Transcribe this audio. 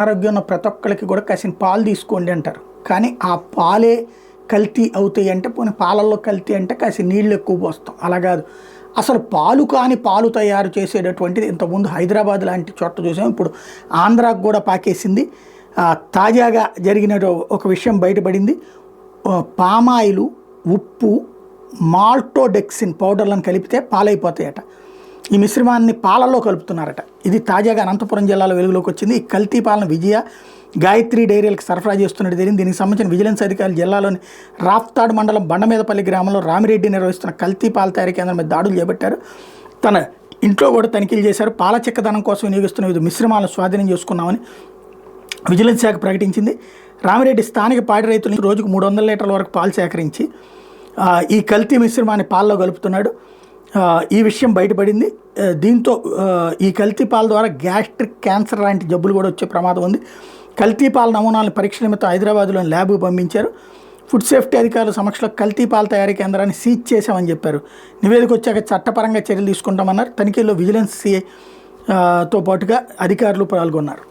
ఆరోగ్యం ఉన్న ప్రతి ఒక్కరికి కూడా కాసిన పాలు తీసుకోండి అంటారు. కానీ ఆ పాలే కల్తీ అవుతాయి అంటే, పోనీ పాలల్లో కల్తీ అంటే కాసిన నీళ్ళు ఎక్కువ పోస్తాం. అలా కాదు, అసలు పాలు కాని పాలు తయారు చేసేటటువంటిది ఇంతకుముందు హైదరాబాద్ లాంటి చోట చూసాం, ఇప్పుడు ఆంధ్రాకు కూడా పాకేసింది. తాజాగా జరిగిన ఒక విషయం బయటపడింది. పామాయిలు, ఉప్పు, మాల్టోడెక్సిన్ పౌడర్లను కలిపితే పాలైపోతాయట. ఈ మిశ్రమాన్ని పాలల్లో కలుపుతున్నారట. ఇది తాజాగా అనంతపురం జిల్లాలో వెలుగులోకి వచ్చింది. ఈ కల్తీ పాలన విజయ, గాయత్రి డైరీలకు సరఫరా చేస్తున్నట్టు తెలిసింది. దీనికి సంబంధించిన విజిలెన్స్ అధికారులు జిల్లాలోని రాఫ్తాడ్ మండలం బండమీదపల్లి గ్రామంలో రామిరెడ్డి నిర్వహిస్తున్న కల్తీ పాల తయారీ కేంద్రం మీద దాడులు చేపట్టారు. తన ఇంట్లో కూడా తనిఖీలు చేశారు. పాల చిక్కదనం కోసం వినియోగిస్తున్న వివిధ మిశ్రమాలను స్వాధీనం చేసుకున్నామని విజిలెన్స్ శాఖ ప్రకటించింది. రామిరెడ్డి స్థానిక పాడి రైతుల నుంచి రోజుకు 300 లీటర్ల వరకు పాలు సేకరించి ఈ కల్తీ మిశ్రమాన్ని పాలలో కలుపుతున్నాడు. ఈ విషయం బయటపడింది. దీంతో ఈ కల్తీ పాల ద్వారా గ్యాస్ట్రిక్ క్యాన్సర్ లాంటి జబ్బులు కూడా వచ్చే ప్రమాదం ఉంది. కల్తీ పాల నమూనాలను పరీక్ష నిమిత్తం హైదరాబాద్లోని ల్యాబ్కు పంపించారు. ఫుడ్ సేఫ్టీ అధికారుల సమక్షంలో కల్తీ పాల తయారీ కేంద్రాన్ని సీజ్ చేశామని చెప్పారు. నివేదిక వచ్చాక చట్టపరంగా చర్యలు తీసుకుంటామన్నారు. తనిఖీల్లో విజిలెన్స్ తో పాటుగా అధికారులు పాల్గొన్నారు.